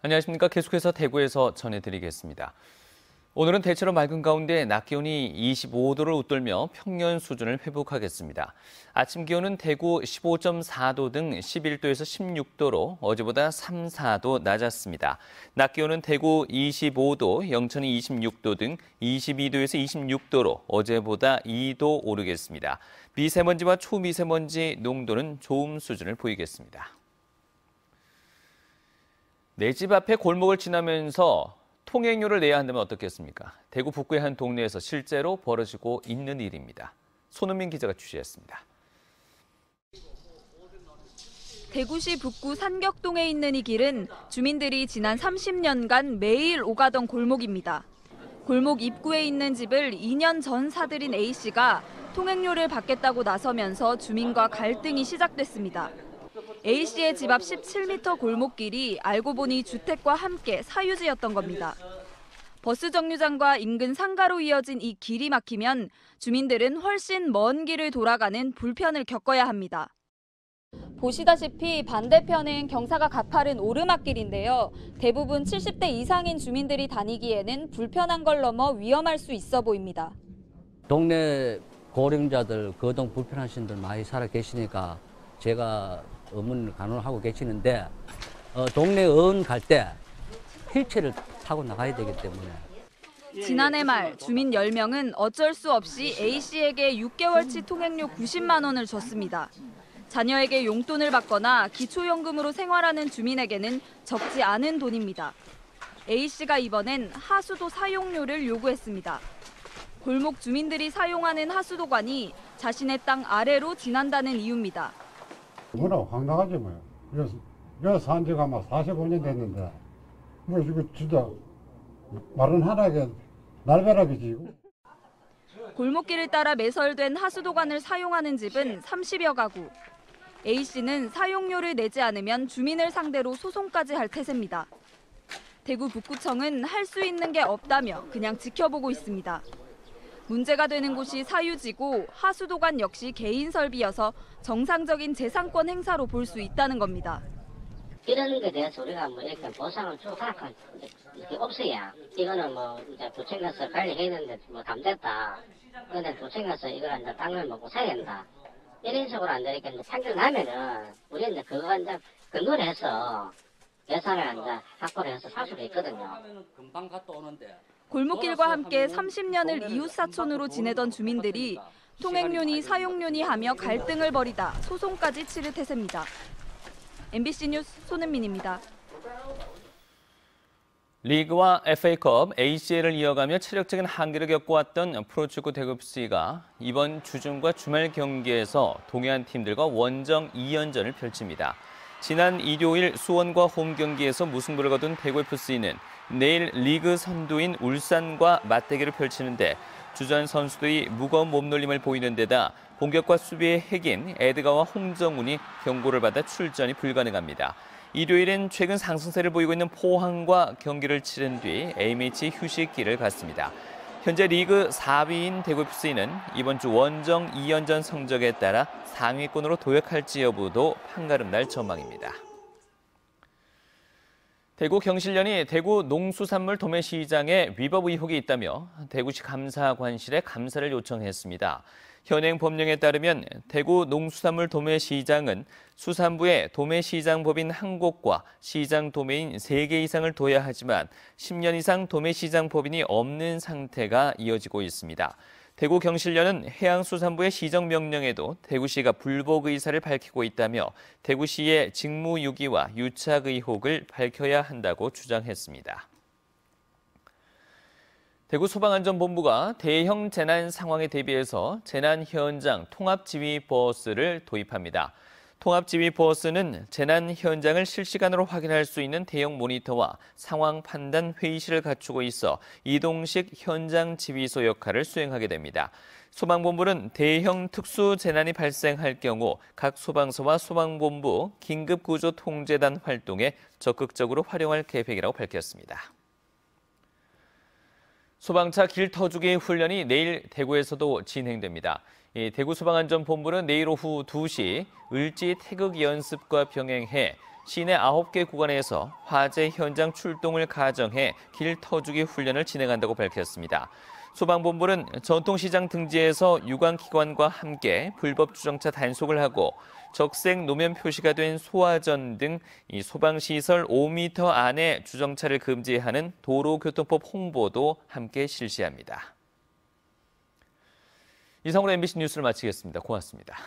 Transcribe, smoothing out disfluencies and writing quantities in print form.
안녕하십니까. 계속해서 대구에서 전해드리겠습니다. 오늘은 대체로 맑은 가운데 낮 기온이 25도를 웃돌며 평년 수준을 회복하겠습니다. 아침 기온은 대구 15.4도 등 11도에서 16도로 어제보다 3, 4도 낮았습니다. 낮 기온은 대구 25도, 영천이 26도 등 22도에서 26도로 어제보다 2도 오르겠습니다. 미세먼지와 초미세먼지 농도는 좋음 수준을 보이겠습니다. 내 집 앞에 골목을 지나면서 통행료를 내야 한다면 어떻겠습니까? 대구 북구의 한 동네에서 실제로 벌어지고 있는 일입니다. 손은민 기자가 취재했습니다. 대구시 북구 산격동에 있는 이 길은 주민들이 지난 30년간 매일 오가던 골목입니다. 골목 입구에 있는 집을 2년 전 사들인 A씨가 통행료를 받겠다고 나서면서 주민과 갈등이 시작됐습니다. A씨의 집 앞 17m 골목길이 알고 보니 주택과 함께 사유지였던 겁니다. 버스 정류장과 인근 상가로 이어진 이 길이 막히면 주민들은 훨씬 먼 길을 돌아가는 불편을 겪어야 합니다. 보시다시피 반대편은 경사가 가파른 오르막길인데요. 대부분 70대 이상인 주민들이 다니기에는 불편한 걸 넘어 위험할 수 있어 보입니다. 동네 고령자들, 거동 불편하신 분들 많이 살아 계시니까 제가 의문을 간호하고 계시는데 동네 의원 갈 때 휠체어를 타고 나가야 되기 때문에. 지난해 말 주민 10명은 어쩔 수 없이 A씨에게 6개월치 통행료 90만 원을 줬습니다. 자녀에게 용돈을 받거나 기초연금으로 생활하는 주민에게는 적지 않은 돈입니다. A씨가 이번엔 하수도 사용료를 요구했습니다. 골목 주민들이 사용하는 하수도관이 자신의 땅 아래로 지난다는 이유입니다. 뭐라고 황당하지 뭐요. 여기서 산 지가 아마 45년 됐는데 뭐 이거 진짜 마른 하락에 날벼락이지. 골목길을 따라 매설된 하수도관을 사용하는 집은 30여 가구. A씨는 사용료를 내지 않으면 주민을 상대로 소송까지 할 태세입니다. 대구 북구청은 할 수 있는 게 없다며 그냥 지켜보고 있습니다. 문제가 되는 곳이 사유지고 하수도관 역시 개인 설비여서 정상적인 재산권 행사로 볼 수 있다는 겁니다. 이런 것에 대해서 우리가 뭐 이렇게 보상을 주고 이렇게 없어야 이거는 뭐 이제 도청 가서 관리해야 되는데 뭐 감됐다. 근데 도청 가서 이걸 이제 땅을 먹고 사야 된다. 이런 식으로 안 되니까 이제 판결 나면은 우리는 이제 그거 이제 근거를 해서 예산을 이제 확보를 해서 살 수가 있거든요. 금방 갔다 오는데. 골목길과 함께 30년을 이웃사촌으로 지내던 주민들이 통행료니 사용료니 하며 갈등을 벌이다 소송까지 치를 태세입니다. MBC 뉴스 손은민입니다. 리그와 FA컵, ACL을 이어가며 체력적인 한계를 겪어왔던 프로축구 대구FC가 이번 주중과 주말 경기에서 동해안 팀들과 원정 2연전을 펼칩니다. 지난 일요일 수원과 홈 경기에서 무승부를 거둔 대구FC는 내일 리그 선두인 울산과 맞대결을 펼치는데 주전 선수들이 무거운 몸놀림을 보이는 데다 공격과 수비의 핵인 에드가와 홍정훈이 경고를 받아 출전이 불가능합니다. 일요일엔 최근 상승세를 보이고 있는 포항과 경기를 치른 뒤 A매치 휴식기를 갖습니다. 현재 리그 4위인 대구FC는 이번 주 원정 2연전 성적에 따라 상위권으로 도약할지 여부도 한가름 날 전망입니다. 대구 경실련이 대구 농수산물 도매시장에 위법 의혹이 있다며 대구시 감사관실에 감사를 요청했습니다. 현행 법령에 따르면 대구 농수산물 도매시장은 수산부에 도매시장법인 한 곳과 시장 도매인 3개 이상을 둬야 하지만 10년 이상 도매시장 법인이 없는 상태가 이어지고 있습니다. 대구 경실련은 해양수산부의 시정명령에도 대구시가 불복 의사를 밝히고 있다며 대구시의 직무유기와 유착 의혹을 밝혀야 한다고 주장했습니다. 대구 소방안전본부가 대형 재난 상황에 대비해서 재난 현장 통합지휘버스를 도입합니다. 통합지휘버스는 재난 현장을 실시간으로 확인할 수 있는 대형 모니터와 상황 판단 회의실을 갖추고 있어 이동식 현장 지휘소 역할을 수행하게 됩니다. 소방본부는 대형 특수 재난이 발생할 경우 각 소방서와 소방본부 긴급구조통제단 활동에 적극적으로 활용할 계획이라고 밝혔습니다. 소방차 길 터주기 훈련이 내일 대구에서도 진행됩니다. 대구소방안전본부는 내일 오후 2시 을지 태극 연습과 병행해 시내 9개 구간에서 화재 현장 출동을 가정해 길 터주기 훈련을 진행한다고 밝혔습니다. 소방본부는 전통시장 등지에서 유관기관과 함께 불법 주정차 단속을 하고 적색 노면 표시가 된 소화전 등 이 소방시설 5m 안에 주정차를 금지하는 도로교통법 홍보도 함께 실시합니다. 이상으로 MBC 뉴스를 마치겠습니다. 고맙습니다.